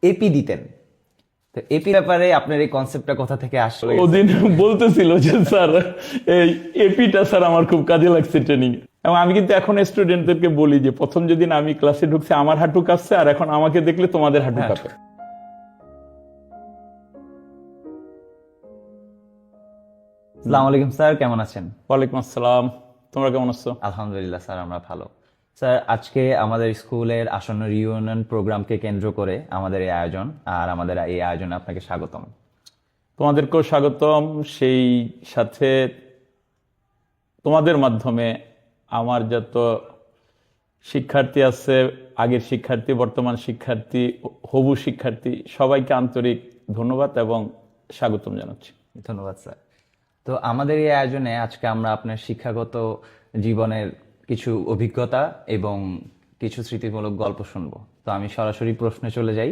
AP দিতেন। তো AP ব্যাপারে আপনার এই কনসেপ্টটা কোথা থেকে আসলো? ওদিন বলতেছিল যে স্যার এই এপিটা স্যার আমার খুব কাজে লাগছে ট্রেনিং। এবং আমি কিন্তু এখন স্টুডেন্টদেরকে বলি যে প্রথম যেদিন আমি ক্লাসে ঢুকছি আমার হাঁটু কাঁপছে, আর এখন আমাকে দেখলে তোমাদের হাঁটু কাঁপে। আসসালামু আলাইকুম স্যার, কেমন আছেন? ওয়ালাইকুম আসসালাম, তোমরা কেমন আছো? আলহামদুলিল্লাহ স্যার, আমরা ভালো। স্যার, আজকে আমাদের স্কুলের আসন্ন রিউনিয়ন প্রোগ্রামকে কেন্দ্র করে আমাদের এই আয়োজন, আর আমাদের এই আয়োজনে আপনাকে স্বাগতম। তোমাদেরকেও স্বাগতম। সেই সাথে তোমাদের মাধ্যমে আমার যত শিক্ষার্থী আছে, আগের শিক্ষার্থী, বর্তমান শিক্ষার্থী, হবু শিক্ষার্থী, সবাইকে আন্তরিক ধন্যবাদ এবং স্বাগতম জানাচ্ছি। ধন্যবাদ স্যার। তো আমাদের এই আয়োজনে আজকে আমরা আপনার শিক্ষাগত জীবনের কিছু অভিজ্ঞতা এবং কিছু স্মৃতিমূলক গল্প শুনবো। তো আমি সরাসরি প্রশ্নে চলে যাই।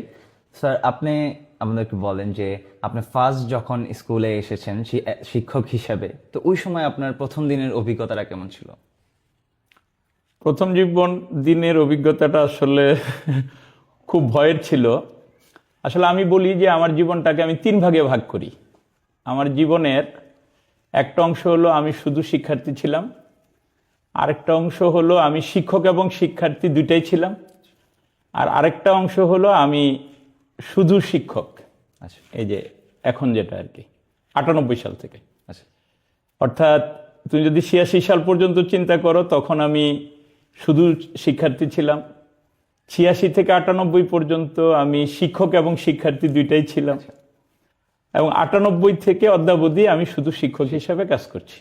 স্যার, আপনি আমাদেরকে বলেন যে আপনি ফার্স্ট যখন স্কুলে এসেছেন শিক্ষক হিসাবে, তো ওই সময় আপনার প্রথম দিনের অভিজ্ঞতাটা কেমন ছিল? প্রথম দিনের অভিজ্ঞতাটা আসলে খুব ভয়ের ছিল। আসলে আমি বলি যে আমার জীবনটাকে আমি 3 ভাগে ভাগ করি। আমার জীবনের একটা অংশ হলো আমি শুধু শিক্ষার্থী ছিলাম, আরেকটা অংশ হলো আমি শিক্ষক এবং শিক্ষার্থী দুইটাই ছিলাম, আর আরেকটা অংশ হলো আমি শুধু শিক্ষক। আচ্ছা এই যে এখন যেটা আর কি 98 সাল থেকে। আচ্ছা অর্থাৎ তুমি যদি 86 সাল পর্যন্ত চিন্তা করো, তখন আমি শুধু শিক্ষার্থী ছিলাম। 86 থেকে 98 পর্যন্ত আমি শিক্ষক এবং শিক্ষার্থী দুইটাই ছিলাম, এবং 98 থেকে অদ্যাবধি আমি শুধু শিক্ষক হিসাবে কাজ করছি।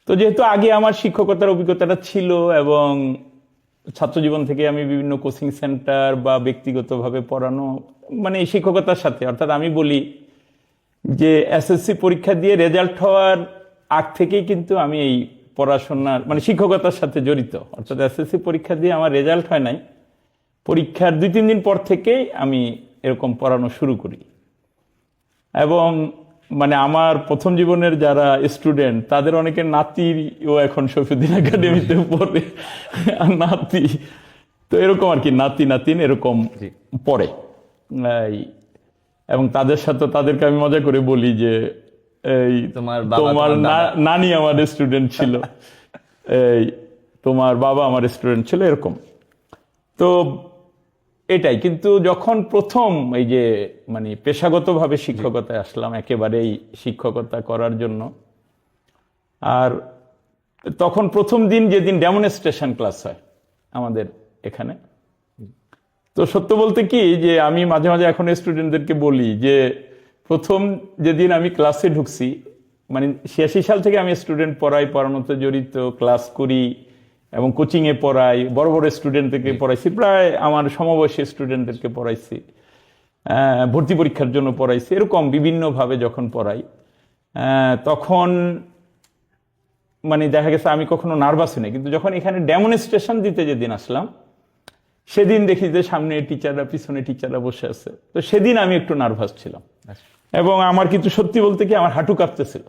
তো যেহেতু আগে আমার শিক্ষকতার অভিজ্ঞতাটা ছিল এবং ছাত্র জীবন থেকে আমি বিভিন্ন কোচিং সেন্টার বা ব্যক্তিগতভাবে পড়ানো, মানে এই শিক্ষকতার সাথে, অর্থাৎ আমি বলি যে এসএসসি পরীক্ষা দিয়ে রেজাল্ট হওয়ার আগ থেকেই কিন্তু আমি এই পড়াশোনার মানে শিক্ষকতার সাথে জড়িত। অর্থাৎ এসএসসি পরীক্ষা দিয়ে আমার রেজাল্ট হয় নাই, পরীক্ষার 2-3 দিন পর থেকেই আমি এরকম পড়ানো শুরু করি। এবং মানে আমার প্রথম জীবনের যারা স্টুডেন্ট, তাদের অনেকের নাতিও এখন শফিউদ্দিন একাডেমিতে পড়ে, আর নাতি তো এরকম আর কি, নাতি নাতিন এরকম পড়ে। এবং তাদের সাথে তাদেরকে আমি মজা করে বলি যে এই তোমার নানি আমার স্টুডেন্ট ছিল, এই তোমার বাবা আমার স্টুডেন্ট ছিল, এরকম। তো এটাই। কিন্তু যখন প্রথম এই যে মানে পেশাগতভাবে শিক্ষকতায় আসলাম, একেবারেই শিক্ষকতা করার জন্য, আর তখন প্রথম দিন যেদিন ডেমনস্ট্রেশন ক্লাস হয় আমাদের এখানে, তো সত্য বলতে কি যে আমি মাঝে মাঝে এখন স্টুডেন্টদেরকে বলি যে প্রথম যেদিন আমি ক্লাসে ঢুকছি, মানে 86 সাল থেকে আমি স্টুডেন্ট পড়াই, পড়ানোতে জড়িত, ক্লাস করি এবং কোচিংয়ে পড়াই, বড় বড় স্টুডেন্টদেরকে পড়াইছি, প্রায় আমার সমবয়সী স্টুডেন্টদেরকে পড়াইছি, ভর্তি পরীক্ষার জন্য পড়াইছি, এরকম বিভিন্নভাবে যখন পড়াই, তখন মানে দেখা গেছে আমি কখনো নার্ভাস হই না। কিন্তু যখন এখানে ডেমনস্ট্রেশন দিতে যেদিন আসলাম, সেদিন দেখি যে সামনে টিচাররা, পিছনে টিচাররা বসে আছে, তো সেদিন আমি একটু নার্ভাস ছিলাম। এবং আমার কিন্তু সত্যি বলতে কি আমার হাঁটু কাঁপতেছিল।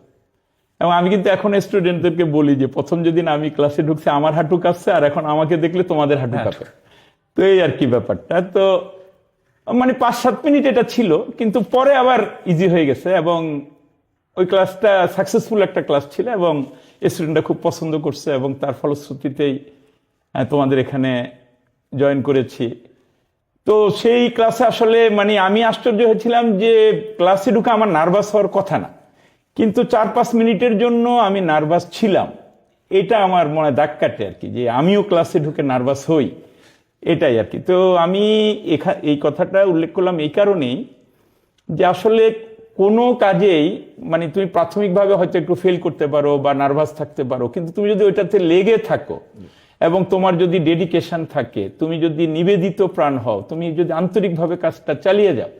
এবং আমি কিন্তু এখন স্টুডেন্টদেরকে বলি যে প্রথম যেদিন আমি ক্লাসে ঢুকছি আমার হাঁটু কাঁপছে, আর এখন আমাকে দেখলে তোমাদের হাঁটু কাঁপে। তো এই আর কি ব্যাপারটা। তো মানে 5-7 মিনিট এটা ছিল, কিন্তু পরে আবার ইজি হয়ে গেছে। এবং ওই ক্লাসটা সাকসেসফুল একটা ক্লাস ছিল এবং স্টুডেন্টরা খুব পছন্দ করছে, এবং তার ফলশ্রুতিতেই তোমাদের এখানে জয়েন করেছি। তো সেই ক্লাসে আসলে মানে আমি আশ্চর্য হয়েছিলাম যে ক্লাসে ঢুকে আমার নার্ভাস হওয়ার কথা না, কিন্তু 4-5 মিনিটের জন্য আমি নার্ভাস ছিলাম। এটা আমার মনে দাগ কাটে আর কি, যে আমিও ক্লাসে ঢুকে নার্ভাস হই, এটাই আর কি। তো আমি এই কথাটা উল্লেখ করলাম এই কারণেই যে আসলে কোনো কাজেই মানে তুমি প্রাথমিকভাবে হয়তো একটু ফেল করতে পারো বা নার্ভাস থাকতে পারো, কিন্তু তুমি যদি ওইটাতে লেগে থাকো এবং তোমার যদি ডেডিকেশন থাকে, তুমি যদি নিবেদিত প্রাণ হও, তুমি যদি আন্তরিকভাবে কাজটা চালিয়ে যাও,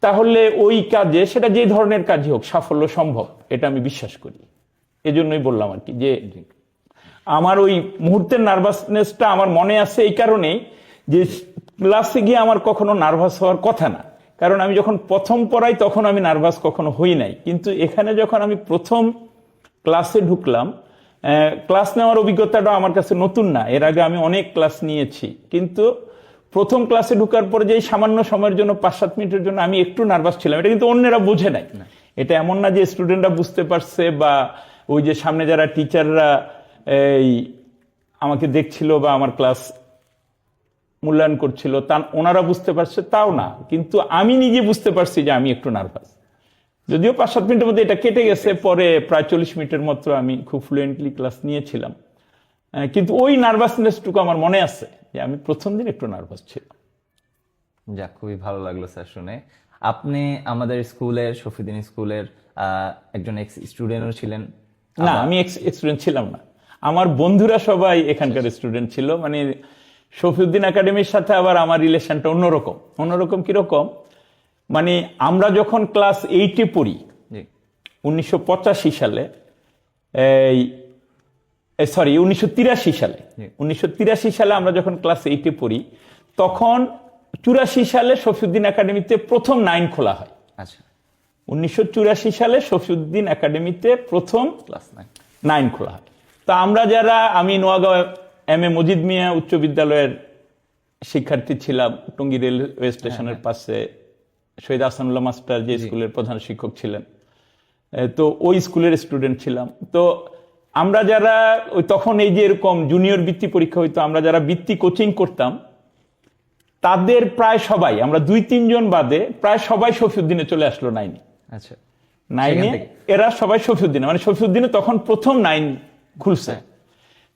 তাহলে ওই কাজে, সেটা যে ধরনের কাজই হোক, সাফল্য সম্ভব, এটা আমি বিশ্বাস করি। এজন্যই বললাম আর কি যে আমার ওই মুহূর্তের নার্ভাসনেসটা আমার মনে আছে এই কারণেই যে ক্লাসে গিয়ে আমার কখনো নার্ভাস হওয়ার কথা না। কারণ আমি যখন প্রথম পড়াই তখন আমি নার্ভাস কখনো হই নাই, কিন্তু এখানে যখন আমি প্রথম ক্লাসে ঢুকলাম, ক্লাস নেওয়ার অভিজ্ঞতাটা আমার কাছে নতুন না, এর আগে আমি অনেক ক্লাস নিয়েছি, কিন্তু প্রথম ক্লাসে ঢোকার পরে যে সামান্য সময়ের জন্য 5-7 মিনিটের জন্য আমি একটু নার্ভাস ছিলাম, এটা কিন্তু অন্যেরা বোঝে নাই। এটা এমন না যে স্টুডেন্টরা বুঝতে পারছে বা ওই যে সামনে যারা টিচাররা এই আমাকে দেখছিল বা আমার ক্লাস মূল্যায়ন করছিল তা ওনারা বুঝতে পারছে, তাও না, কিন্তু আমি নিজে বুঝতে পারছি যে আমি একটু নার্ভাস। যদিও 5-7 মিনিটের মধ্যে এটা কেটে গেছে, পরে প্রায় 40 মিনিটের মতো আমি খুব ফ্লুয়েন্টলি ক্লাস নিয়েছিলাম। কিন্তু ওই নার্ভাসনেসটুকু আমার মনে আছে যে আমি প্রথম দিন একটু নার্ভাস ছিলাম। যাক, খুবই ভালো লাগলো স্যার শুনে। আপনি আমাদের স্কুলের, শফিউদ্দিন স্কুলের একজন এক্স স্টুডেন্টও ছিলেন। না, আমি স্টুডেন্ট ছিলাম না, আমার বন্ধুরা সবাই এখানকার স্টুডেন্ট ছিল। মানে শফিউদ্দিন একাডেমির সাথে আবার আমার রিলেশনটা অন্যরকম। অন্যরকম কিরকম, মানে আমরা যখন ক্লাস 8-এ পড়ি জি 1985 সালে, সরি 1983 সালে, 1983 সালে আমরা যখন ক্লাস 8-এ পড়ি, তখন 84 সালে শফিউদ্দিন একাডেমিতে প্রথম 9 খোলা হয়। আচ্ছা, 1984 সালে শফিউদ্দিন একাডেমিতে প্রথম ক্লাস 9 খোলা হয়। তো আমরা যারা, আমি নোয়াগাঁও এম এ মজিদ মিয়া উচ্চ বিদ্যালয়ের শিক্ষার্থী ছিলাম, টঙ্গী রেলওয়ে স্টেশনের পাশে শহীদ আহসানুল্লাহ মাস্টার যে স্কুলের প্রধান শিক্ষক ছিলেন, তো ওই স্কুলের স্টুডেন্ট ছিলাম। তো আমরা যারা ওই তখন এই যে এরকম জুনিয়র বৃত্তি পরীক্ষা হইতো, আমরা যারা বৃত্তি কোচিং করতাম তাদের প্রায় সবাই, আমরা 2-3 জন বাদে প্রায় সবাই শফিউদ্দিনে চলে আসলো 9-এ। আচ্ছা, 9-এ এরা সবাই শফিউদ্দিনে, মানে শফিউদ্দিনে তখন প্রথম 9 খুলছে।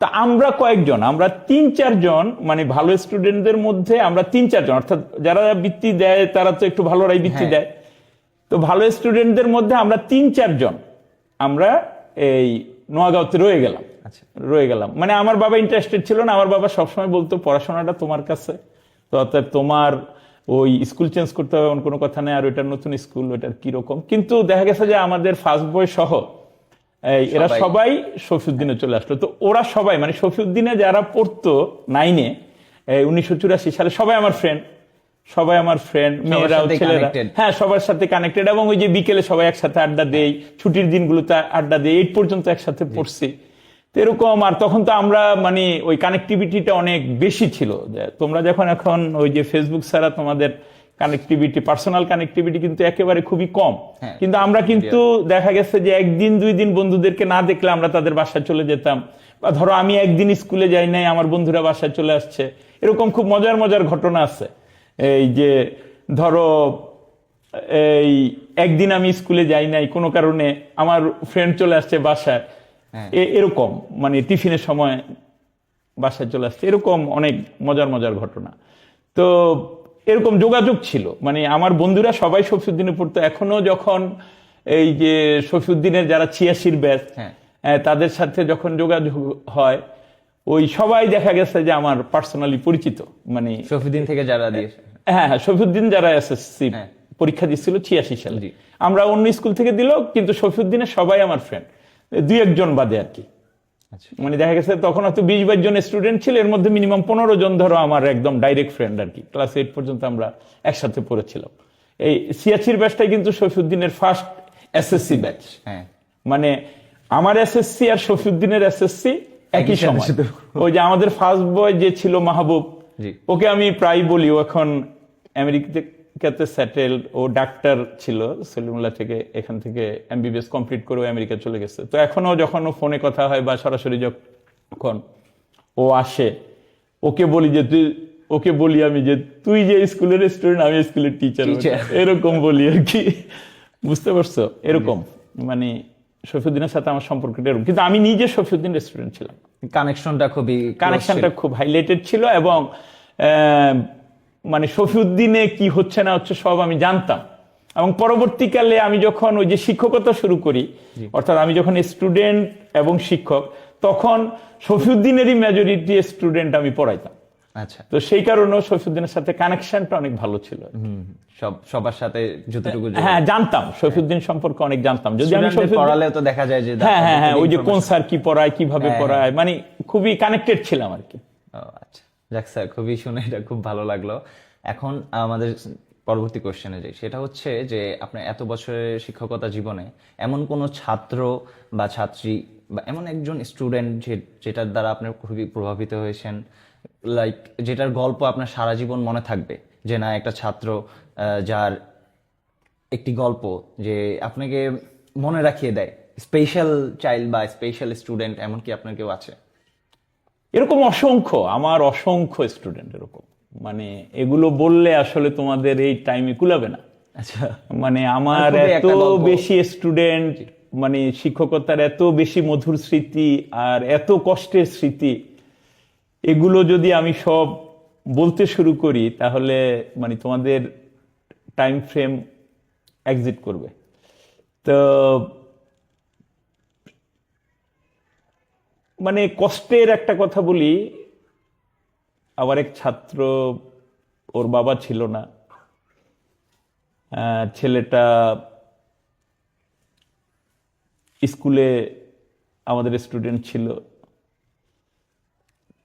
তা আমরা কয়েকজন, আমরা 3-4 জন, মানে ভালো স্টুডেন্টদের মধ্যে আমরা 3-4 জন, অর্থাৎ যারা বৃত্তি দেয় তারা তো একটু ভালোরাই বৃত্তি দেয়, তো ভালো স্টুডেন্টদের মধ্যে আমরা 3-4 জন আমরা এই নোয়াগাঁওতে রয়ে গেলাম। মানে আমার বাবা ইন্টারেস্টেড ছিল না, আমার বাবা সবসময় বলতো পড়াশোনাটা তোমার কাছে, তো অর্থাৎ তোমার ওই স্কুল চেঞ্জ করতে হবে এমন কোনো কথা নেই, আর ওইটার নতুন স্কুল, ওইটার কিরকম। কিন্তু দেখা গেছে যে আমাদের ফার্স্ট বয় সহ এরা সবাই শফিউদ্দিনে চলে আসলো। তো ওরা সবাই, মানে শফিউদ্দিনে যারা পড়তো 9-এ 1984 সালে, সবাই আমার ফ্রেন্ড, মেয়েরাও ছেলেরা, হ্যাঁ সবার সাথে কানেক্টেড। এবং ওই যে বিকেলে সবাই একসাথে আড্ডা দেই, ছুটির দিনগুলোতে আড্ডা দেই, 8 পর্যন্ত একসাথে পড়ছি। তো এরকম, আর তখন তো আমরা মানে ওই কানেক্টিভিটিটা অনেক বেশি ছিল। তোমরা যখন এখন ওই যে ফেসবুক ছাড়া তোমাদের কানেক্টিভিটি, পার্সোনাল কানেক্টিভিটি কিন্তু একেবারে খুবই কম। কিন্তু আমরা কিন্তু দেখা গেছে যে 1-2 দিন বন্ধুদেরকে না দেখলে আমরা তাদের বাসায় চলে যেতাম, বা ধরো আমি একদিন স্কুলে যাই নাই, আমার বন্ধুরা বাসায় চলে আসছে। এরকম খুব মজার মজার ঘটনা আছে। এই যে ধরো এই একদিন আমি স্কুলে যাই নাই, কোনো কারণে আমার ফ্রেন্ড চলে আসছে বাসায়, এরকম মানে টিফিনের সময় বাসায় চলে আসছে, এরকম অনেক মজার মজার ঘটনা। তো এরকম যোগাযোগ ছিল, মানে আমার বন্ধুরা সবাই শফিউদ্দিনে পড়তো। এখনো যখন এই যে শফিউদ্দিনের যারা 86 ব্যাচ, তাদের সাথে যখন যোগাযোগ হয়, ওই সবাই দেখা গেছে যে আমার পার্সোনালি পরিচিত, মানে শফিউদ্দিন থেকে যারা দিয়ে, হ্যাঁ শফিউদ্দিন যারা এসএসসি পরীক্ষা দিচ্ছিল 86 সালে, আমরা অন্য স্কুল থেকে দিল, কিন্তু শফিউদ্দিনের সবাই আমার ফ্রেন্ড, 2-1 জন বাদে আর কি। মানে দেখা গেছে তখন হয়তো 20-22 জন স্টুডেন্ট ছিল, এর মধ্যে মিনিমাম 15 জন ধরো আমার একদম ডাইরেক্ট ফ্রেন্ড আর কি। ক্লাস 8 পর্যন্ত আমরা একসাথে পড়েছিলাম। এই 86 ব্যাচটাই কিন্তু শফিউদ্দিনের ফার্স্ট এসএসসি ব্যাচ। মানে আমার এসএসসি আর শফিউদ্দিনের এসএসসি একই সময়। ওই যে আমাদের ফার্স্ট বয় যে ছিল মাহবুব, ওকে আমি প্রায় বলি, ও এখন আমেরিকাতে সেটেল, ও ডাক্তার ছিল সলিমুল্লাহ থেকে, এখান থেকে এমবিবিএস কমপ্লিট করে ও আমেরিকা চলে গেছে। তো এখনো যখন ও ফোনে কথা হয় বা সরাসরি যখন ও আসে, ওকে বলি আমি যে তুই যে স্কুলের স্টুডেন্ট, আমি স্কুলের টিচার, এরকম বলি আর কি। বুঝতে পারছো? এরকম মানে শফিউদ্দিনের সাথে আমার সম্পর্কটা এরকম, কিন্তু আমি নিজে শফিউদ্দিনের স্টুডেন্ট ছিলাম। কানেকশনটা খুব হাইলাইটেড ছিল, এবং মানে শফিউদ্দিনে কি হচ্ছে না হচ্ছে সব আমি জানতাম। এবং পরবর্তীকালে আমি যখন ওই যে শিক্ষকতা শুরু করি, অর্থাৎ আমি যখন স্টুডেন্ট এবং শিক্ষক, তখন শফিউদ্দিনেরই মেজরিটি স্টুডেন্ট আমি পড়াইতাম। আচ্ছা, তো সেই কারণে শফিউদ্দিনের সাথে কানেকশনটা অনেক ভালো ছিল। সবার সাথে যতটুকু জানতাম, শফিউদ্দিন সম্পর্কে অনেক জানতাম। যদি আমি পড়ালেও তো দেখা যায় যে হ্যাঁ ওই যে কোন স্যার কি পড়ায়, কিভাবে পড়ায়, মানে খুবই কানেক্টেড ছিলাম আর কি। আচ্ছা, যাক স্যার, খুবই শুনে এটা খুব ভালো লাগলো। এখন আমাদের পরবর্তী কোশ্চেনে যাই, সেটা হচ্ছে যে আপনার এত বছরের শিক্ষকতা জীবনে এমন কোনো ছাত্র বা ছাত্রী বা এমন একজন স্টুডেন্ট যেটার দ্বারা আপনি খুবই প্রভাবিত হয়েছেন, লাইক যেটার গল্প আপনার সারা জীবন মনে থাকবে, যে না একটা ছাত্র যার একটি গল্প যে আপনাকে মনে রাখিয়ে দেয়, স্পেশাল চাইল্ড বা স্পেশাল স্টুডেন্ট, এমন কি আপনার কেউ আছে? এরকম অসংখ্য, আমার অসংখ্য স্টুডেন্ট এরকম, মানে এগুলো বললে আসলে তোমাদের এই টাইমে কুলাবে না। আচ্ছা, মানে আমার খুবই এত একটা গল্প। বেশি স্টুডেন্ট, মানে শিক্ষকতার এত বেশি মধুর স্মৃতি আর এত কষ্টের স্মৃতি, এগুলো যদি আমি সব বলতে শুরু করি তাহলে মানে তোমাদের টাইম ফ্রেম এক্সিট করবে। তো মানে কষ্টের একটা কথা বলি, আমার এক ছাত্র, ওর বাবা ছিল না, ছেলেটা স্কুলে আমাদের স্টুডেন্ট ছিল।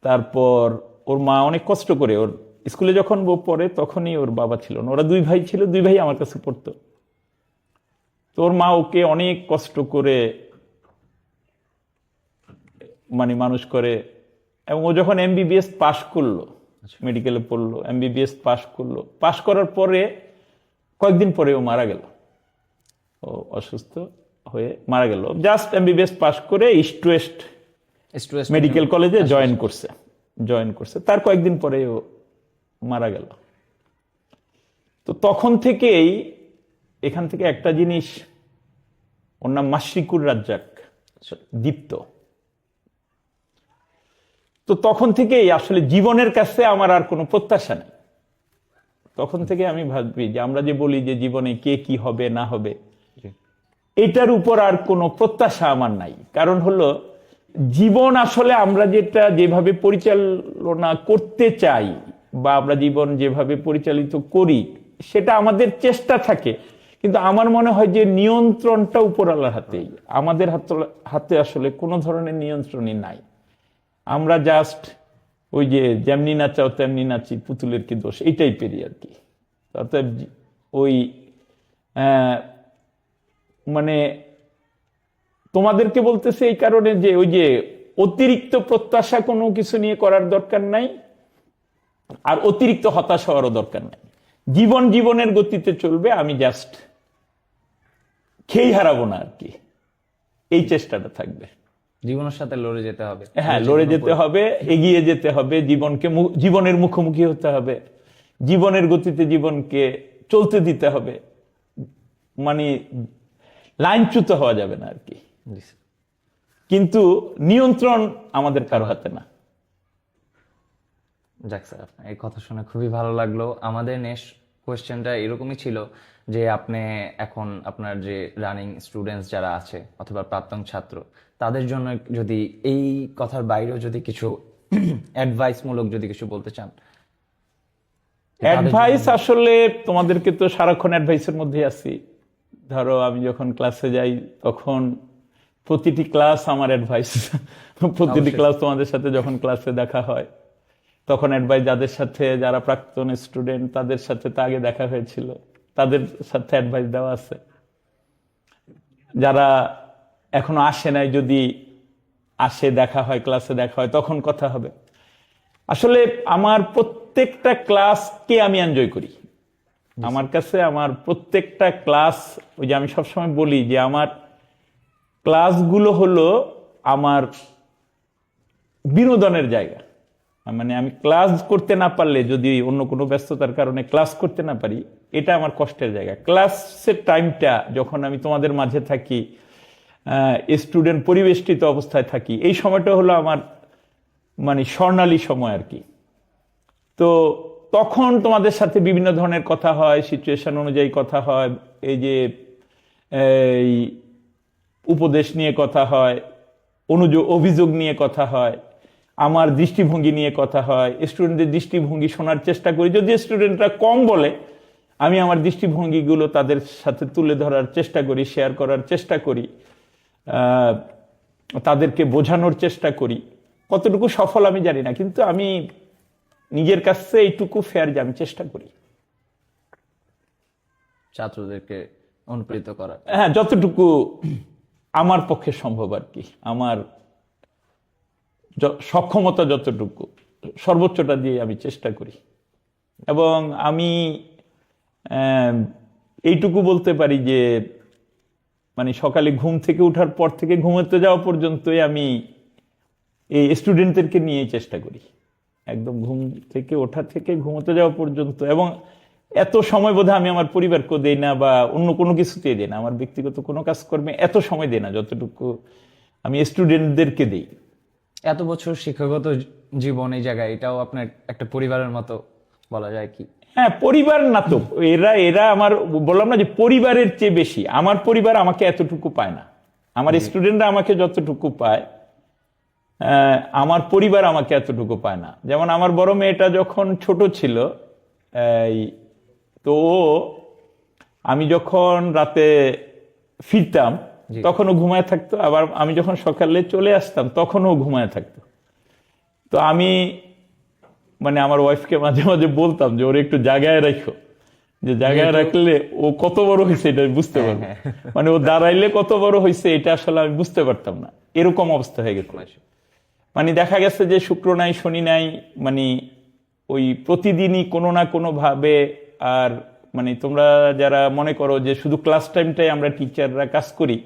তারপর ওর মা অনেক কষ্ট করে, ওর স্কুলে যখন বউ পড়ে তখনই ওর বাবা ছিল না। ওরা দুই ভাই ছিল, দুই ভাই আমার কাছে পড়তো। তো ওর মা ওকে অনেক কষ্ট করে মানে মানুষ করে, এবং ও যখন এমবিবিএস পাশ করলো, মেডিকেলে পড়লো, এমবিবিএস পাশ করলো, পাশ করার পরে কয়েকদিন পরে ও মারা গেল। ও অসুস্থ হয়ে মারা গেল, জাস্ট এমবিবিএস পাশ করে ইস্ট ওয়েস্ট মেডিকেল কলেজে জয়েন করছে। তার কয়েকদিন পরে ও মারা গেল। তো তখন থেকেই এখান থেকে একটা জিনিস, ওর নাম মাশরিকুর রাজ্জাক, দীপ্ত। তো তখন থেকেই আসলে জীবনের কাছে আমার আর কোনো প্রত্যাশা নেই। তখন থেকে আমি ভাবি যে আমরা যে বলি যে জীবনে কে কি হবে না হবে, এটার উপর আর কোনো প্রত্যাশা আমার নাই। কারণ হলো জীবন আসলে আমরা যেভাবে পরিচালনা করতে চাই বা আমরা জীবন যেভাবে পরিচালিত করি সেটা আমাদের চেষ্টা থাকে, কিন্তু আমার মনে হয় যে নিয়ন্ত্রণটা উপরওয়ালার হাতেই। আমাদের হাতে আসলে কোনো ধরনের নিয়ন্ত্রণই নাই। আমরা জাস্ট ওই যে যেমনি নাচাও তেমনি নাচি, পুতুলের কি দোষ, এই টাইপেরই আর কি। অর্থাৎ ওই মানে তোমাদেরকে বলতেছে এই কারণে যে ওই যে অতিরিক্ত প্রত্যাশা কোনো কিছু নিয়ে করার দরকার নাই, আর অতিরিক্ত হতাশা হওয়ারও দরকার নাই। জীবনের গতিতে চলবে, আমি জাস্ট খেই হারাবো না আর কি, এই চেষ্টাটা থাকবে। জীবনের সাথে লড়ে যেতে হবে। হ্যাঁ, লড়ে যেতে হবে, এগিয়ে যেতে হবে, জীবনের মুখোমুখি হতে হবে, জীবনের গতিতে জীবনকে চলতে দিতে হবে, মানে লাইনচ্যুত হওয়া যাবে না আর কি। কিন্তু নিয়ন্ত্রণ আমাদের কারো হাতে না। যাক স্যার, এই কথা শুনে খুবই ভালো লাগলো। আমাদের নেক্সট কোয়েশ্চেনটা এরকমই ছিল যে আপনি এখন আপনার যে রানিং স্টুডেন্টস যারা আছে অথবা প্রাক্তন ছাত্র, তাদের জন্য যদি এই কথার বাইরেও যদি কিছু অ্যাডভাইস মূলক যদি কিছু বলতে চান। অ্যাডভাইস আসলে তোমাদেরকে তো সারাক্ষণ অ্যাডভাইসের মধ্যে আছি। ধরো আমি যখন ক্লাসে যাই তখন প্রতিটি ক্লাস আমার অ্যাডভাইস, প্রতিটি ক্লাস তোমাদের সাথে যখন ক্লাসে দেখা হয় তখন অ্যাডভাইস, যারা প্রাক্তন স্টুডেন্ট তাদের সাথে তো আগে দেখা হয়েছিল, তাদের সাথে অ্যাডভাইস দেওয়া আছে। যারা এখনো আসে নাই, যদি আসে, দেখা হয়, ক্লাসে দেখা হয়, তখন কথা হবে। আসলে আমার প্রত্যেকটা ক্লাসকে আমি এনজয় করি। আমার কাছে আমার প্রত্যেকটা ক্লাস, ওই যে আমি সবসময় বলি যে আমার ক্লাসগুলো হলো আমার বিনোদনের জায়গা। মানে আমি ক্লাস করতে না পারলে, যদি অন্য কোনো ব্যস্ততার কারণে ক্লাস করতে না পারি, এটা আমার কষ্টের জায়গা। ক্লাসের টাইমটা যখন আমি তোমাদের মাঝে থাকি, স্টুডেন্ট পরিবেষ্টিত অবস্থায় থাকি, এই সময়টা হলো আমার মানে স্বর্ণালী সময় আর কি। তো তখন তোমাদের সাথে বিভিন্ন ধরনের কথা হয়, সিচুয়েশন অনুযায়ী কথা হয়, এই যে এই উপদেশ নিয়ে কথা হয়, অভিযোগ নিয়ে কথা হয়, আমার দৃষ্টিভঙ্গি নিয়ে কথা হয়, স্টুডেন্টদের দৃষ্টিভঙ্গি শোনার চেষ্টা করি। যদি স্টুডেন্টরা কম বলে, আমি আমার দৃষ্টিভঙ্গিগুলো তাদের সাথে তুলে ধরার চেষ্টা করি, শেয়ার করার চেষ্টা করি, তাদেরকে বোঝানোর চেষ্টা করি। কতটুকু সফল আমি জানি না, কিন্তু আমি নিজের কাছে এইটুকু ফেয়ার যে আমি চেষ্টা করি ছাত্রদেরকে অনুপ্রেরিত করা। হ্যাঁ, যতটুকু আমার পক্ষে সম্ভব আর কি, আমার সক্ষমতা যতটুকু সর্বোচ্চটা দিয়ে আমি চেষ্টা করি। এবং আমি এইটুকু বলতে পারি যে মানে সকালে ঘুম থেকে ওঠার পর থেকে ঘুমোতে যাওয়া পর্যন্তই আমি এই স্টুডেন্টদেরকে নিয়েই চেষ্টা করি, একদম ঘুম থেকে ওঠা থেকে ঘুমোতে যাওয়া পর্যন্ত। এবং এত সময় বোধহয় আমি আমার পরিবারকেও দেই না বা অন্য কোনো কিছুতেই দেই না, আমার ব্যক্তিগত কোনো কাজকর্মে এত সময় দেই না যতটুকু আমি স্টুডেন্টদেরকে দিই। এত বছর শিক্ষাগত জীবন এই জায়গায়, এটাও আপনার একটা পরিবারের মতো বলা যায় কি? হ্যাঁ, পরিবার না তো, এরা এরা আমার, বললাম না যে পরিবারের চেয়ে বেশি। আমার পরিবার আমাকে এতটুকু পায় না, আমার স্টুডেন্টরা আমাকে যতটুকু পায় আমার পরিবার আমাকে এতটুকু পায় না। যেমন আমার বড় মেয়েটা যখন ছোট ছিল, তো আমি যখন রাতে ফিরতাম তখনও ঘুমায় থাকতো, আবার আমি যখন সকালে চলে আসতাম তখনও ঘুমায় থাকতো। তো আমি মানে আমার ওয়াইফকে মাঝে মাঝে বলতাম যে ওরে একটু জায়গায় রাখো, যে জায়গায় রাখলে ও কত বড় হয়েছে এটা আমি বুঝতে পারবো। মানে ও দাঁড়াইলে কত বড় হয়েছে এটা আসলে আমি বুঝতে পারতাম না, এরকম অবস্থা হয়ে গেছে। মানে দেখা গেছে যে শুক্র নাই শনি নাই, মানে ওই প্রতিদিনই কোনো না কোনো ভাবে। আর মানে তোমরা যারা মনে করো যে শুধু ক্লাস টাইমটাই আমরা টিচাররা কাজ করি,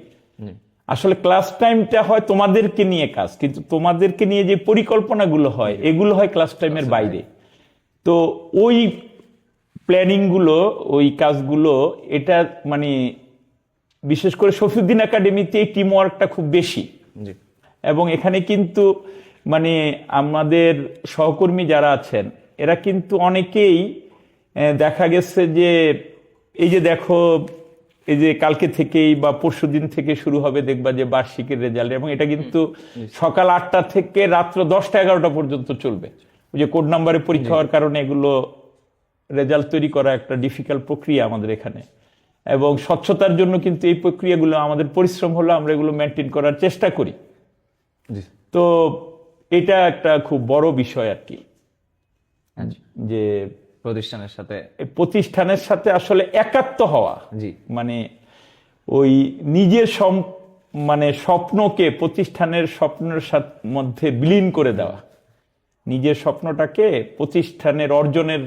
আসলে ক্লাস টাইমটা হয় তোমাদেরকে নিয়ে কাজ, কিন্তু তোমাদেরকে নিয়ে যে পরিকল্পনাগুলো হয় এগুলো হয় ক্লাস টাইমের বাইরে। তো ওই প্ল্যানিং গুলো, ওই কাজগুলো, এটা মানে বিশেষ করে শফিউদ্দিন একাডেমিতে এই টিম ওয়ার্কটা খুব বেশি। এবং এখানে কিন্তু মানে আমাদের সহকর্মী যারা আছেন এরা কিন্তু অনেকেই দেখা গেছে যে এই যে দেখো, এই যে কালকে থেকেই বা পরশুদিন থেকে শুরু হবে দেখবা যে বার্ষিকের রেজাল্ট, এবং এটা কিন্তু সকাল 8টা থেকে রাত্র 10টা 11টা পর্যন্ত চলবে। ওই যে কোড নাম্বারে পরীক্ষা হওয়ার কারণে এগুলো রেজাল্ট তৈরি করা একটা ডিফিকাল্ট প্রক্রিয়া আমাদের এখানে। এবং স্বচ্ছতার জন্য কিন্তু এই প্রক্রিয়াগুলো আমাদের পরিশ্রম হলো, আমরা এগুলো মেনটেন করার চেষ্টা করি। তো এটা একটা খুব বড় বিষয় আর কি, যে প্রতিষ্ঠানের সাথে আসলে একাত্ম হওয়া। মানে ওই নিজের মানে স্বপ্নকে প্রতিষ্ঠানের স্বপ্নের মধ্যে বিলীন করে দেওয়া, নিজের স্বপ্নটাকে প্রতিষ্ঠানের অর্জনের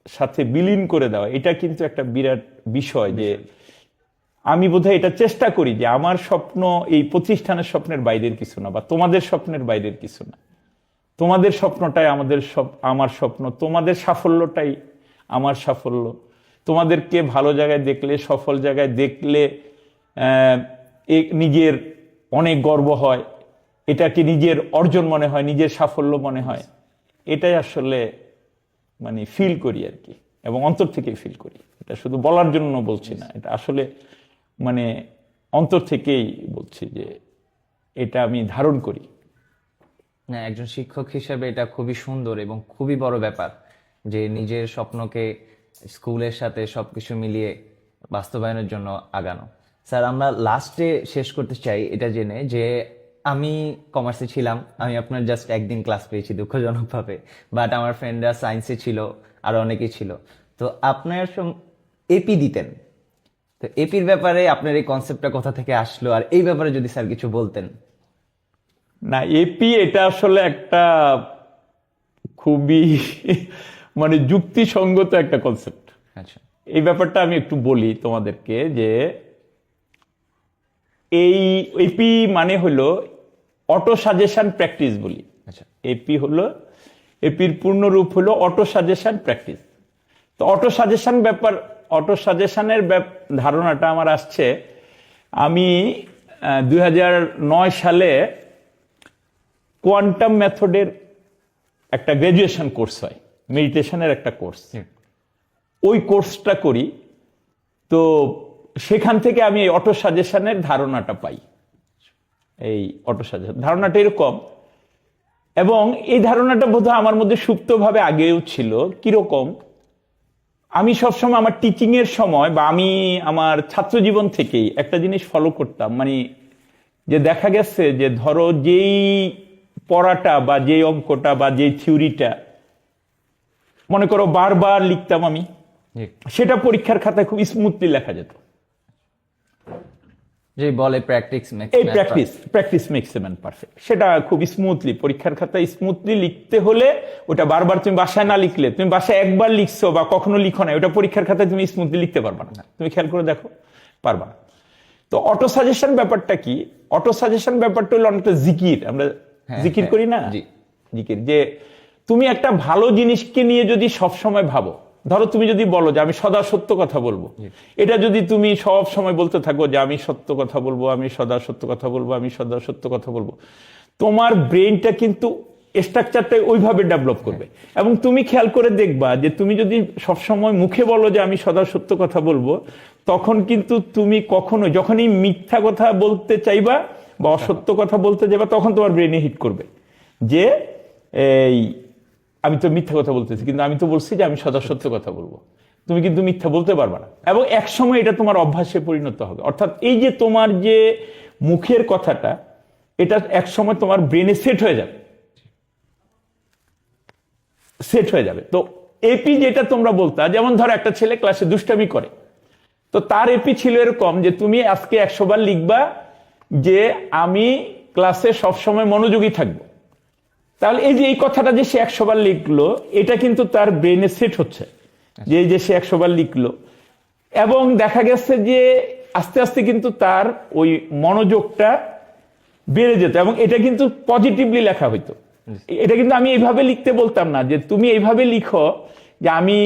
সাথে বিলীন করে দেওয়া, এটা কিন্তু একটা বিরাট বিষয়। যে আমি বোধহয় এটা চেষ্টা করি যে আমার স্বপ্ন এই প্রতিষ্ঠানের স্বপ্নের বাইরের কিছু না, বা তোমাদের স্বপ্নের বাইরের কিছু না। তোমাদের স্বপ্নটাই আমার স্বপ্ন, তোমাদের সাফল্যটাই আমার সাফল্য। তোমাদেরকে ভালো জায়গায় দেখলে, সফল জায়গায় দেখলে নিজের অনেক গর্ব হয়, এটাকে নিজের অর্জন মনে হয়, নিজের সাফল্য মনে হয়। এটাই আসলে মানে ফিল করি আর কি, এবং অন্তর থেকে ফিল করি। এটা শুধু বলার জন্য বলছি না, এটা আসলে মানে অন্তর থেকেই বলছি যে এটা আমি ধারণ করি। না, একজন শিক্ষক হিসেবে এটা খুবই সুন্দর এবং খুবই বড় ব্যাপার যে নিজের স্বপ্নকে স্কুলের সাথে সবকিছু মিলিয়ে বাস্তবায়নের জন্য আগানো। স্যার, আমরা লাস্টে শেষ করতে চাই এটা জেনে যে আমি কমার্সে ছিলাম, আমি আপনার জাস্ট একদিন ক্লাস পেয়েছি দুঃখজনকভাবে, বাট আমার ফ্রেন্ডরা সায়েন্সে ছিল, আর অনেকেই ছিল। তো আপনার এপি দিতেন, তো এপির ব্যাপারে আপনার এই কনসেপ্টটা কোথা থেকে আসলো, আর এই ব্যাপারে যদি স্যার কিছু বলতেন। না, এপি এটা আসলে একটা খুবই মানে যুক্তিসঙ্গত একটা কনসেপ্ট। আচ্ছা, এই ব্যাপারটা আমি একটু বলি তোমাদেরকে যে এই এপি মানে হলো অটো সাজেশন প্র্যাকটিস বলি। আচ্ছা, এপি হলো, এপির পূর্ণ রূপ হলো অটো সাজেশন প্র্যাকটিস। তো অটো সাজেশন অটো সাজেশনের ধারণাটা আমার আসছে, আমি 2009 সালে কোয়ান্টাম মেথডের একটা গ্রাজুয়েশন কোর্স হয়, মেডিটেশনের একটা কোর্স, ওই কোর্সটা করি। তো সেখান থেকে আমি এই অটো সাজেশনের ধারণাটা পাই। এই অটো সাজেশন ধারণাটা এরকম, এবং এই ধারণাটা বোধহয় আমার মধ্যে সুপ্তভাবে আগেও ছিল। কিরকম, আমি সবসময় আমার টিচিং এর সময় বা আমি আমার ছাত্র জীবন থেকেই একটা জিনিস ফলো করতাম, মানে যে দেখা গেছে যে ধরো যেই পড়াটা বা যেই অঙ্কটা বা যেই থিওরিটা মনে করো বারবার লিখতাম আমি, সেটা পরীক্ষার খাতায় খুব স্মুথলি লেখা যেত। যে বলে প্র্যাকটিস এই practice makes a man perfect, সেটা খুব স্মুথলি পরীক্ষার খাতায় স্মুথলি লিখতে হলে ওটা বারবার তুমি বাসায় না লিখলে, তুমি বাসায় একবার লিখছো বা কখনো লিখো না, ওটা পরীক্ষার খাতায় তুমি স্মুথলি লিখতে পারবা না। তুমি খেয়াল করে দেখো, পারবা না। তো অটো সাজেশন ব্যাপারটা কি? অটো সাজেশন ব্যাপারটা হলো অনেকটা জিকির, আমরা জিকির করি না, জিকির। যে তুমি একটা ভালো জিনিসকে নিয়ে যদি সব সময় ভাবো, ধরো তুমি যদি বলো যে আমি সদা সত্য কথা বলবো, এটা যদি তুমি সব সময় বলতে থাকো যে আমি সত্য কথা বলবো, আমি সদা সত্য কথা বলবো, আমি সদা সত্য কথা বলবো, তোমার ব্রেনটা কিন্তু স্ট্রাকচারটা ওইভাবে ডেভেলপ করবে। এবং তুমি খেয়াল করে দেখবা যে তুমি যদি সবসময় মুখে বলো যে আমি সদা সত্য কথা বলবো, তখন কিন্তু তুমি কখনো যখনই মিথ্যা কথা বলতে চাইবা বা অসত্য কথা বলতে যাবা, তখন তোমার ব্রেনে হিট করবে যে এই আমি তো মিথ্যা কথা বলতেছি, কিন্তু আমি তো বলছি যে আমি সদা সত্য কথা বলবো। তুমি কিন্তু মিথ্যা বলতে পারবে না, এবং এক সময় এটা তোমার অভ্যাসে পরিণত হবে। অর্থাৎ এই যে তোমার যে মুখের কথাটা, এটা এক সময় তোমার ব্রেনে সেট হয়ে যাবে, সেট হয়ে যাবে। তো এপি যেটা তোমরা বলতা, যেমন ধরো একটা ছেলে ক্লাসে দুষ্টামি করে, তো তার এপি ছিল এরকম যে তুমি আজকে 100 বার লিখবা যে আমি ক্লাসে সবসময় মনোযোগী থাকবো। তাহলে এই যে এই কথাটা যে সে 100 বার লিখলো, এটা কিন্তু তার ব্রেনে সেট হচ্ছে যে এই যে সে 100 বার লিখলো, এবং দেখা গেছে যে আস্তে আস্তে কিন্তু তার ওই মনোযোগটা বেড়ে যেত, এবং এটা কিন্তু পজিটিভলি লেখা হইতো। এটা কিন্তু আমি এইভাবে লিখতে বলতাম না যে তুমি এইভাবে লিখো যে আমি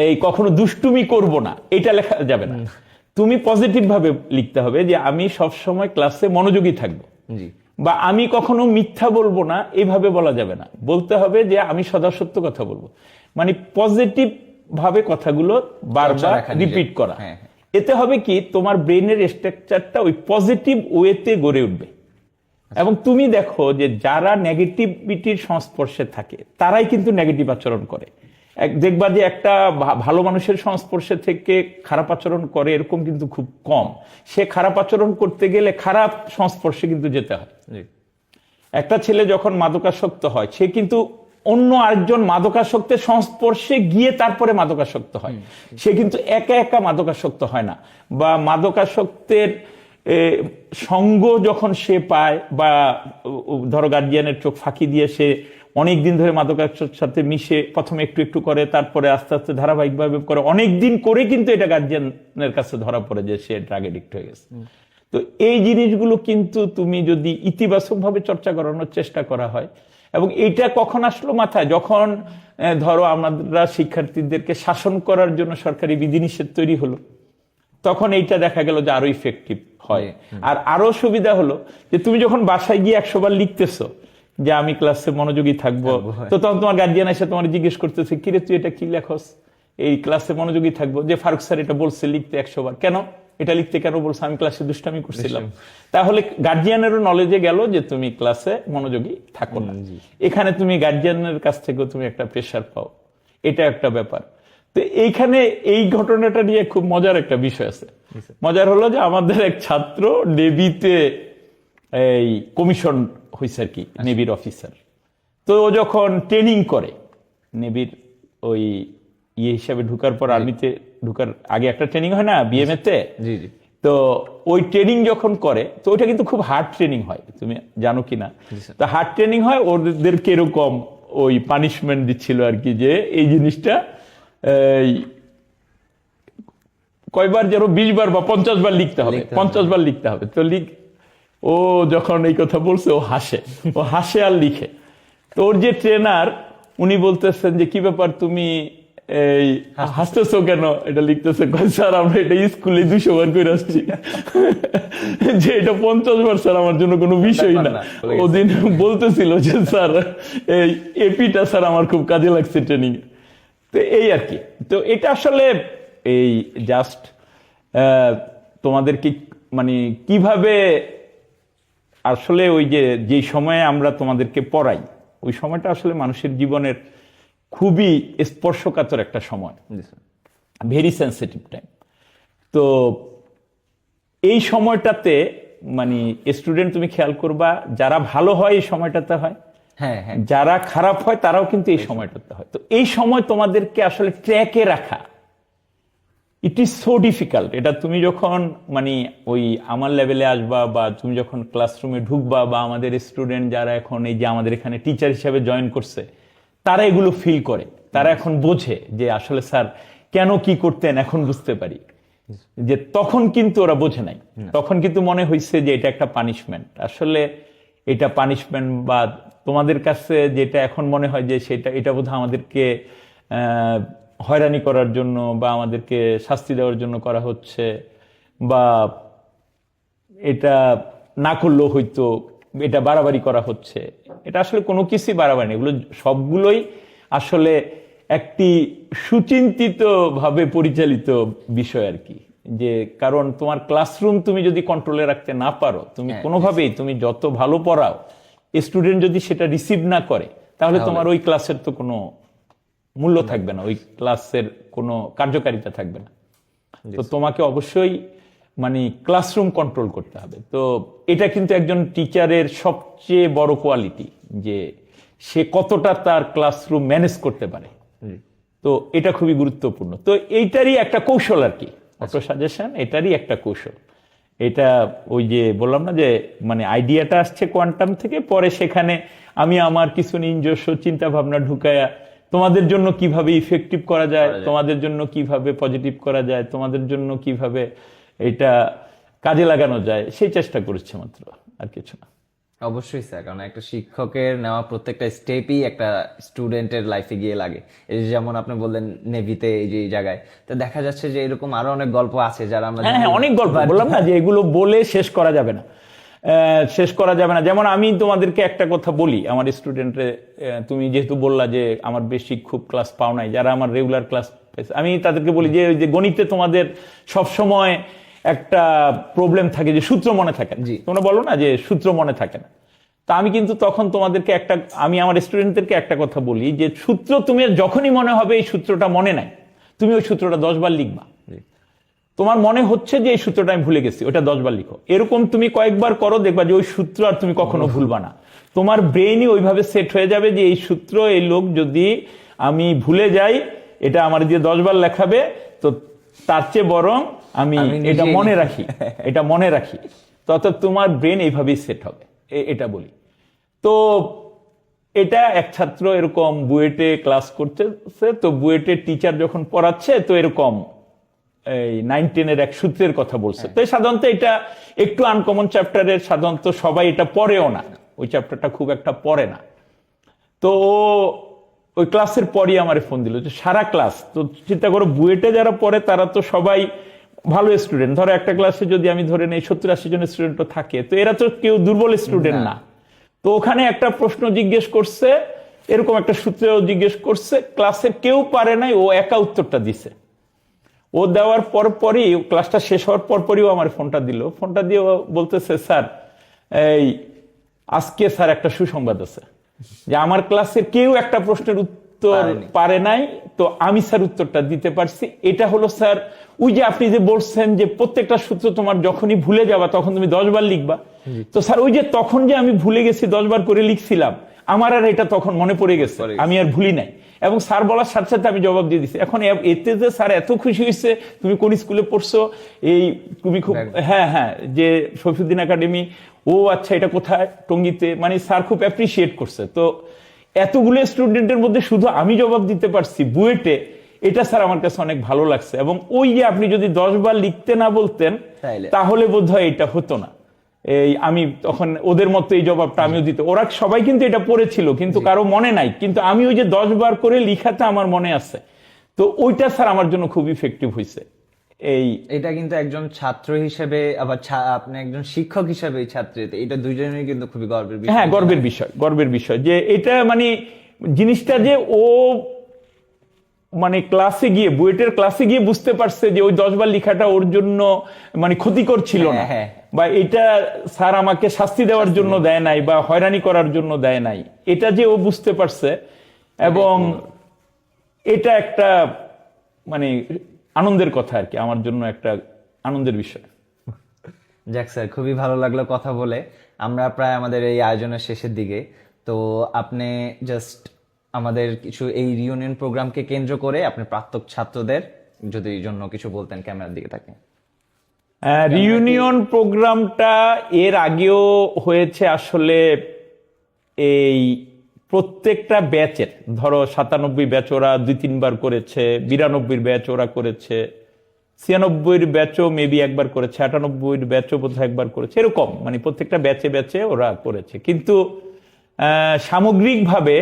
এই কখনো দুষ্টুমি করব না, এটা লেখা যাবে না। তুমি পজিটিভ ভাবে লিখতে হবে যে আমি সবসময় ক্লাসে মনোযোগী থাকবো, বা আমি কখনো মিথ্যা বলবো না, এইভাবে বলা যাবে না। বলতে হবে যে আমি সদা সত্য কথা বলবো, মানে পজিটিভ ভাবে কথাগুলো বারবার রিপিট করা। এতে হবে কি, তোমার ব্রেনের স্ট্রাকচারটা ওই পজিটিভ ওয়েতে গড়ে উঠবে। এবং তুমি দেখো যে যারা নেগেটিভিটির সংস্পর্শে থাকে তারাই কিন্তু নেগেটিভ আচরণ করে। দেখবা যে একটা ভালো মানুষের সংস্পর্শে থেকে খারাপ আচরণ করে এরকম কিন্তু খুব কম। সে খারাপ আচরণ করতে গেলে খারাপ সংস্পর্শে কিন্তু যেতে হয়। একটা ছেলে যখন মাদকাসক্ত হয়, সে কিন্তু অন্য আরেকজন মাদকাসক্তের সংস্পর্শে গিয়ে তারপরে মাদকাসক্ত হয়। সে কিন্তু একা একা মাদকাসক্ত হয় না, বা মাদকাসক্তের সঙ্গ যখন সে পায়, বা ধরো গার্জিয়ানের চোখ ফাঁকি দিয়ে সে অনেকদিন ধরে মাদকাসক্তের সাথে মিশে প্রথমে একটু একটু করে, তারপরে আস্তে আস্তে ধারাবাহিকভাবে করে, অনেকদিন করে কিন্তু এটা গার্জিয়ানের কাছে ধরা পড়ে যে সে ড্রাগ এডিক্ট হয়ে গেছে। তো এই জিনিসগুলো কিন্তু তুমি যদি ইতিবাচক ভাবে চর্চা করানোর চেষ্টা করা হয়, এবং এইটা কখন আসলো মাথায়, যখন ধরো আমরা শিক্ষার্থীদেরকে শাসন করার জন্য সরকারি বিধিনিষেধ তৈরি হলো, তখন এইটা দেখা গেল যে আরো ইফেক্টিভ হয়। আর আরো সুবিধা হলো যে তুমি যখন বাসায় গিয়ে 100 বার লিখতেছো যে আমি ক্লাসে মনোযোগী থাকবো, তো তখন তোমার গার্জিয়ান এসে তোমার জিজ্ঞেস করতেছে, কিরে তুই এটা কি লেখস, এই ক্লাসে মনোযোগী থাকবো, যে ফারুক স্যার এটা বলছে লিখতে 100 বার, কেন এটা লিখতে কেন বলছে, আমি ক্লাসে দুষ্টামি করছিলাম। তাহলে গার্জিয়ানেরও নলেজে গেল যে তুমি ক্লাসে মনোযোগী থাকো না। এখানে তুমি গার্জিয়ানের কাছ থেকেও তুমি একটা প্রেশার পাও, এটা একটা ব্যাপার। তো এইখানে এই ঘটনাটা নিয়ে খুব মজার একটা বিষয় আছে। মজার হলো যে আমাদের এক ছাত্র নেভিতে এই কমিশন হয়েছে আর কি, নেভির অফিসার। তো ও যখন ট্রেনিং করে নেভির ওই ইয়ে হিসাবে ঢুকার পর, আর্মিতে ঢুকার আগে একটা ট্রেনিং হয় না বিএমএ তে, তো ওই ট্রেনিং যখন করে, তো ওইটা কিন্তু খুব হার্ড ট্রেনিং হয়, তুমি জানো কিনা। তো হার্ড ট্রেনিং হয়, ওদের কিরকম ওই পানিশমেন্ট দিচ্ছিল আর কি, যে এই জিনিসটা কয়বার যেন 20 বার বা 50 বার লিখতে হবে, 50 বার লিখতে হবে। তো ও যখন এই কথা বলছে, ও হাসে আর লিখে। তো ওর যে ট্রেনার, উনি বলতেছেন যে কি ব্যাপার তুমি এই হাসতেছো কেন, এটা লিখতেছে, স্যার আমরা এটা স্কুলে 200 বার করে আসছি, যে এটা 50 বার স্যার আমার জন্য কোনো বিষয় না। ওদিন বলতেছিল যে স্যার এই এপিটা স্যার আমার খুব কাজে লাগছে ট্রেনিং। তো এই আর কি। তো এটা আসলে এই জাস্ট তোমাদেরকে মানে কিভাবে আসলে ওই যে সময়ে আমরা তোমাদেরকে পড়াই, ওই সময়টা আসলে মানুষের জীবনের খুবই স্পর্শকাতর একটা সময়, ভেরি সেন্সিটিভ টাইম। তো এই সময়টাতে মানে স্টুডেন্ট তুমি খেয়াল করবা, যারা ভালো হয় এই সময়টাতে হয়, যারা খারাপ হয় তারাও কিন্তু এই সময়টাতে হয়। তো এই সময় তোমাদেরকে আসলে ট্র্যাকে রাখা, ইট ইজ সো ডিফিকাল্ট। এটা তুমি যখন মানে ওই আমার লেভেলে আসবা বা তুমি যখন ক্লাসরুমে ঢুকবা বা আমাদের স্টুডেন্ট যারা এখন এই যে আমাদের এখানে টিচার হিসেবে জয়েন করছে, তারা এগুলো ফিল করে, তারা এখন বোঝে যে আসলে স্যার কেন কি করতেন, এখন বুঝতে পারি যে তখন কিন্তু ওরা বোঝে নাই, তখন কিন্তু মনে হয়েছে যে এটা একটা পানিশমেন্ট। আসলে এটা পানিশমেন্ট বা তোমাদের কাছে যেটা এখন মনে হয় যে সেটা এটা বোধহয় আমাদেরকে হয়রানি করার জন্য বা আমাদেরকে শাস্তি দেওয়ার জন্য করা হচ্ছে, বা এটা না করলেও হয়তো এটা বাড়াবাড়ি করা হচ্ছে। এটা আসলে কোনো কিছুই বাড়াবাড়ি না, এগুলো সবগুলোই আসলে একটি সুচিন্তিত ভাবে পরিচালিত বিষয় আর কি। যে কারণ তোমার ক্লাসরুম তুমি যদি কন্ট্রোলে রাখতে না পারো, তুমি কোনোভাবেই তুমি যত ভালো পড়াও, স্টুডেন্ট যদি সেটা রিসিভ না করে, তাহলে তোমার ওই ক্লাসের তো কোনো মূল্য থাকবে না, ওই ক্লাসের কোনো কার্যকারিতা থাকবে না। তো তোমাকে অবশ্যই মানে ক্লাসরুম কন্ট্রোল করতে হবে। তো এটা কিন্তু একজন টিচারের সবচেয়ে বড় কোয়ালিটি, যে সে কতটা তার ক্লাসরুম ম্যানেজ করতে পারে। তো এটা খুবই গুরুত্বপূর্ণ। তো এইটারই একটা কৌশল আর কি, অটো সাজেশন এটারই একটা কৌশল। এটা ওই যে বললাম না যে মানে আইডিয়াটা আসছে কোয়ান্টাম থেকে, পরে সেখানে আমি আমার কিছু নিজস্ব চিন্তা ভাবনা ঢুকায়া তোমাদের জন্য কিভাবে ইফেক্টিভ করা যায়, তোমাদের জন্য কিভাবে পজিটিভ করা যায়, তোমাদের জন্য কিভাবে এটা কাজে লাগানো যায়, সেই চেষ্টা করেছে মাত্র, আর কিছু না। অবশ্যই স্যার, কারণ একটা শিক্ষকের নেওয়া প্রত্যেকটা স্টেপই একটা স্টুডেন্টের লাইফে গিয়ে লাগে। এই যে যেমন আপনি বললেন নেভিতে, এই যে এই জায়গায় তো দেখা যাচ্ছে যে এরকম আরো অনেক গল্প আছে যারা আমরা হ্যাঁ, অনেক গল্প বললাম না যে এগুলো বলে শেষ করা যাবে না, শেষ করা যাবে না। যেমন আমি তোমাদেরকে একটা কথা বলি, আমার স্টুডেন্টে, তুমি যেহেতু বললা যে আমার বেশি খুব ক্লাস পাও নাই, যারা আমার রেগুলার ক্লাস, আমি তাদেরকে বলি যে ওই যে গণিতে তোমাদের সবসময় একটা প্রবলেম থাকে যে সূত্র মনে থাকে না। তোমরা বলো না যে সূত্র মনে থাকে না, তা আমি কিন্তু তখন তোমাদেরকে আমি আমার স্টুডেন্টদেরকে একটা কথা বলি যে সূত্র তুমি যখনই মনে হবে এই সূত্রটা মনে নাই, তুমি ওই সূত্রটা 10 বার লিখবা। তোমার মনে হচ্ছে যে এই সূত্রটা আমি ভুলে গেছি, ওটা 10 বার লিখো। এরকম তুমি কয়েকবার করো, দেখবা যে ওই সূত্র আর তুমি কখনো ভুলবা না। তোমার ব্রেইনই ওইভাবে সেট হয়ে যাবে যে এই সূত্র, এই লোক যদি আমি ভুলে যাই, এটা আমার দিয়ে 10 বার লেখাবে, তো তার চেয়ে বরং আমি এটা মনে রাখি, এটা মনে রাখি। তত তোমার ব্রেন এইভাবেই সেট হবে, এটা বলি। তো এটা এক ছাত্র এরকম বুয়েটে ক্লাস করতেছে, তো বুয়েটের টিচার যখন পড়াচ্ছে, তো এরকম এই 9-10-এর এক সূত্রের কথা বলছে। তো সাধারণত এটা একটু আনকমন চ্যাপ্টারের, সাধারণত সবাই এটা পড়েও না, ওই চ্যাপ্টারটা খুব একটা পড়ে না। তো ওই ক্লাসের পরই আমার ফোন দিল যে সারা ক্লাস, তো চিন্তা করো বুয়েটে যারা পড়ে তারা তো সবাই ভালো স্টুডেন্ট। ধরো একটা ক্লাসে যদি আমি ধরে নেই 70-80 জন স্টুডেন্টও থাকে, তো এরা তো কেউ দুর্বল স্টুডেন্ট না। তো ওখানে একটা প্রশ্ন জিজ্ঞেস করছে, এরকম একটা সূত্রেও জিজ্ঞেস করছে, ক্লাসের কেউ পারে নাই, ও একা উত্তরটা দিছে। ও দেওয়ার পরপরই, ক্লাসটা শেষ হওয়ার পরপরই ও আমার ফোনটা দিল। ফোনটা দিয়ে বলতেছে, স্যার এই আজকে স্যার একটা সুসংবাদ আছে, যে আমার ক্লাসের কেউ একটা প্রশ্নের উত্তর পারে নাই, তো আমি স্যার উত্তরটা দিতে পারছি। এটা হলো স্যার ওই যে আপনি যে বলছেন যে প্রত্যেকটা সূত্র তোমার যখনই ভুলে যাবা তখন তুমি 10 বার লিখবা, তো স্যার ওই যে তখন যে আমি ভুলে গেছি 10 বার করে লিখছিলাম, আমার আর এটা তখন মনে পড়ে গেছে, আমি আর ভুলি নাই। এবং স্যার বলার সাথে সাথে আমি জবাব দিয়ে দিচ্ছি। এখন এতে যে স্যার এত খুশি হয়েছে, তুমি কোন স্কুলে পড়ছো, এই তুমি খুব, হ্যাঁ হ্যাঁ, যে শফিউদ্দিন একাডেমি, ও আচ্ছা এটা কোথায়, টঙ্গীতে, মানে স্যার খুব অ্যাপ্রিসিয়েট করছে। তো এতগুলো স্টুডেন্টের মধ্যে শুধু আমি জবাব দিতে পারছি বুয়েটে, এটা স্যার আমার কাছে অনেক ভালো লাগছে। এবং ওই যে আপনি যদি 10 বার লিখতে না বলতেন, তাহলে বোধহয় এটা হতো না। এই আমি তখন ওদের মতো এই জবাবটা আমিও দিত, ওরা সবাই কিন্তু এটা পড়েছিল কিন্তু কারো মনে নাই, কিন্তু আমি ওই যে 10 বার করে লিখাটা আমার মনে আছে। তো ওইটা স্যার আমার জন্য খুব ইফেক্টিভ হয়েছে। এটা কিন্তু একজন ছাত্র হিসেবে, আবার আপনি একজন শিক্ষক হিসেবে ছাত্রী, এটা দুইজনেরই কিন্তু খুবই গর্বের বিষয়। হ্যাঁ, গর্বের বিষয়, গর্বের বিষয় যে এটা মানে জিনিসটা যে ও মানে ক্লাসে গিয়ে, বুয়েটের ক্লাসে গিয়ে বুঝতে পারছে যে ওই 10 বার লেখাটা ওর জন্য মানে ক্ষতিকর ছিল না, বা এটা স্যার আমাকে শাস্তি দেওয়ার জন্য দেয় নাই বা হয়রানি করার জন্য দেয় নাই, এটা যে ও বুঝতে পারছে। এবং এটা একটা মানে আনন্দের কথা আর কি, আমার জন্য একটা আনন্দের বিষয়। যাক স্যার, খুবই ভালো লাগলো কথা বলে। আমরা প্রায় আমাদের এই আয়োজনের শেষের দিকে। তো আপনি জাস্ট আমাদের কিছু এই রিউনিয়ন প্রোগ্রামকে কেন্দ্র করে আপনি প্রাক্তন ছাত্রদের যদি জন্য কিছু বলতেন ক্যামেরার দিকে তাকে। রিইউনিয়ন প্রোগ্রামটা এর আগেও হয়েছে আসলে এই প্রত্যেকটা ব্যাচের, ধরো 97 ব্যাচ ওরা 2-3 বার করেছে, 92 ব্যাচ ওরা করেছে, 96 ব্যাচও মেবি একবার করেছে, 98 ব্যাচও বোধহয় একবার করেছে, এরকম মানে প্রত্যেকটা ব্যাচে ব্যাচে ওরা করেছে। কিন্তু সামগ্রিকভাবে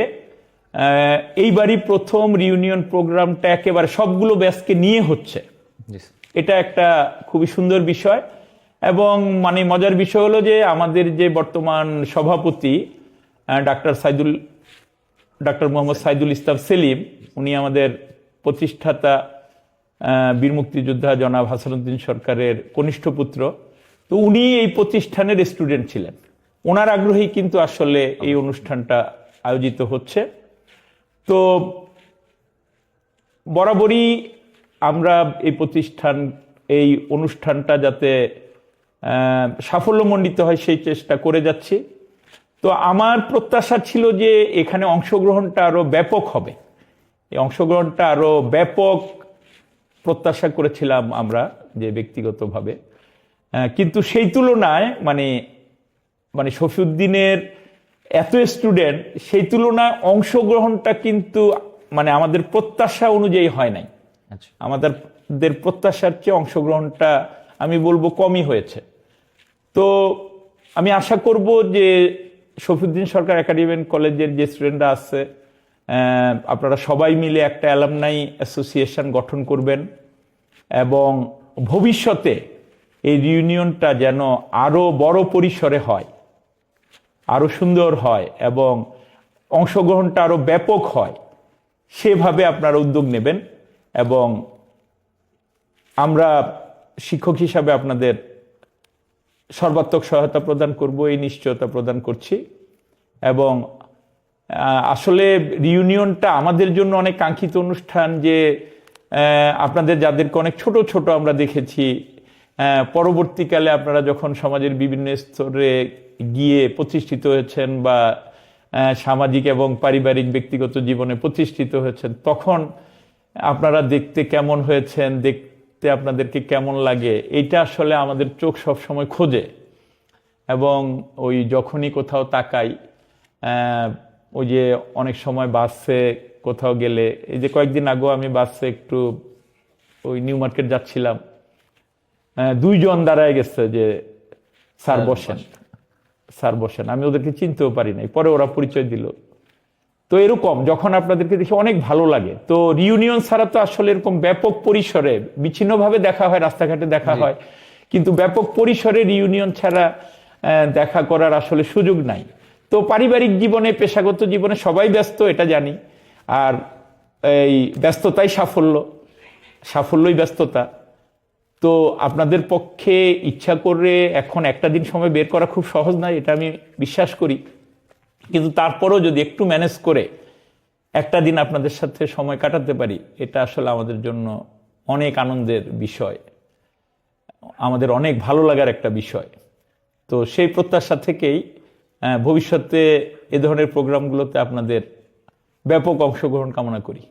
এইবারই প্রথম রিইউনিয়ন প্রোগ্রামটা একেবারে সবগুলো ব্যাচকে নিয়ে হচ্ছে। জি স্যার। এটা একটা খুবই সুন্দর বিষয়। এবং মানে মজার বিষয় হলো যে আমাদের যে বর্তমান সভাপতি ডাক্তার মোহাম্মদ সাইদুল ইসলাম সেলিম, উনি আমাদের প্রতিষ্ঠাতা বীর মুক্তিযোদ্ধা জনাব হাসানুদ্দিন সরকারের কনিষ্ঠ পুত্র। তো উনি এই প্রতিষ্ঠানের স্টুডেন্ট ছিলেন, ওনার আগ্রহেই কিন্তু আসলে এই অনুষ্ঠানটা আয়োজিত হচ্ছে। তো বরাবরই আমরা এই অনুষ্ঠানটা যাতে সাফল্যমণ্ডিত হয় সেই চেষ্টা করে যাচ্ছি। তো আমার প্রত্যাশা ছিল যে এখানে অংশগ্রহণটা আরো ব্যাপক হবে, এই অংশগ্রহণটা আরো ব্যাপক প্রত্যাশা করেছিলাম আমরা যে ব্যক্তিগতভাবে। কিন্তু সেই তুলনায় মানে শফিউদ্দিনের এত স্টুডেন্ট, সেই তুলনায় অংশগ্রহণটা কিন্তু মানে আমাদের প্রত্যাশা অনুযায়ী হয় নাই। আচ্ছা। আমাদের প্রত্যাশার চেয়ে অংশগ্রহণটা আমি বলবো কমই হয়েছে। তো আমি আশা করব যে শফিউদ্দিন সরকার একাডেমিক কলেজের যে স্টুডেন্টরা আছে, আপনারা সবাই মিলে একটা অ্যালামনাই অ্যাসোসিয়েশন গঠন করবেন এবং ভবিষ্যতে এই রিইউনিয়নটা যেন আরো বড় পরিসরে হয়, আরো সুন্দর হয় এবং অংশগ্রহণটা আরো ব্যাপক হয়, সেভাবে আপনারা উদ্যোগ নেবেন। এবং আমরা শিক্ষক হিসাবে আপনাদের সর্বাত্মক সহায়তা প্রদান করব, এই নিশ্চয়তা প্রদান করছি। এবং আসলে রিইউনিয়নটা আমাদের জন্য অনেক কাঙ্ক্ষিত অনুষ্ঠান, যে আপনাদের যাদেরকে অনেক ছোট ছোট আমরা দেখেছি, পরবর্তীকালে আপনারা যখন সমাজের বিভিন্ন স্তরে গিয়ে প্রতিষ্ঠিত হয়েছেন বা সামাজিক এবং পারিবারিক ব্যক্তিগত জীবনে প্রতিষ্ঠিত হয়েছেন, তখন আপনারা দেখতে কেমন হয়েছেন, দেখতে আপনাদেরকে কেমন লাগে, এইটা আসলে আমাদের চোখ সব সময় খোঁজে। এবং ওই যখনই কোথাও তাকাই, ওই যে অনেক সময় বাসে কোথাও গেলে, এই যে কয়েকদিন আগেও আমি বাসে একটু ওই নিউ মার্কেট যাচ্ছিলাম, 2 জন দাঁড়ায় গেছে যে স্যার বসেন, আমি ওদেরকে চিনতেও পারি নাই, পরে ওরা পরিচয় দিল। তো এরকম যখন আপনাদেরকে দেখে অনেক ভালো লাগে। তো রিইউনিয়ন ছাড়া তো আসলে এরকম ব্যাপক পরিসরে, বিচ্ছিন্নভাবে দেখা হয়, রাস্তাঘাটে দেখা হয়, কিন্তু ব্যাপক পরিসরে রিইউনিয়ন ছাড়া দেখা করার আসলে সুযোগ নাই। তো পারিবারিক জীবনে, পেশাগত জীবনে সবাই ব্যস্ত, এটা জানি। আর এই ব্যস্ততাই সাফল্যই ব্যস্ততা। তো আপনাদের পক্ষে ইচ্ছা করে এখন একটা দিন সময় বের করা খুব সহজ নয়, এটা আমি বিশ্বাস করি। কিন্তু তারপরেও যদি একটু ম্যানেজ করে একটা দিন আপনাদের সাথে সময় কাটাতে পারি, এটা আসলে আমাদের জন্য অনেক আনন্দের বিষয়, আমাদের অনেক ভালো লাগার একটা বিষয়। তো সেই প্রত্যাশা থেকেই ভবিষ্যতে এ ধরনের প্রোগ্রামগুলোতে আপনাদের ব্যাপক অংশগ্রহণ কামনা করি।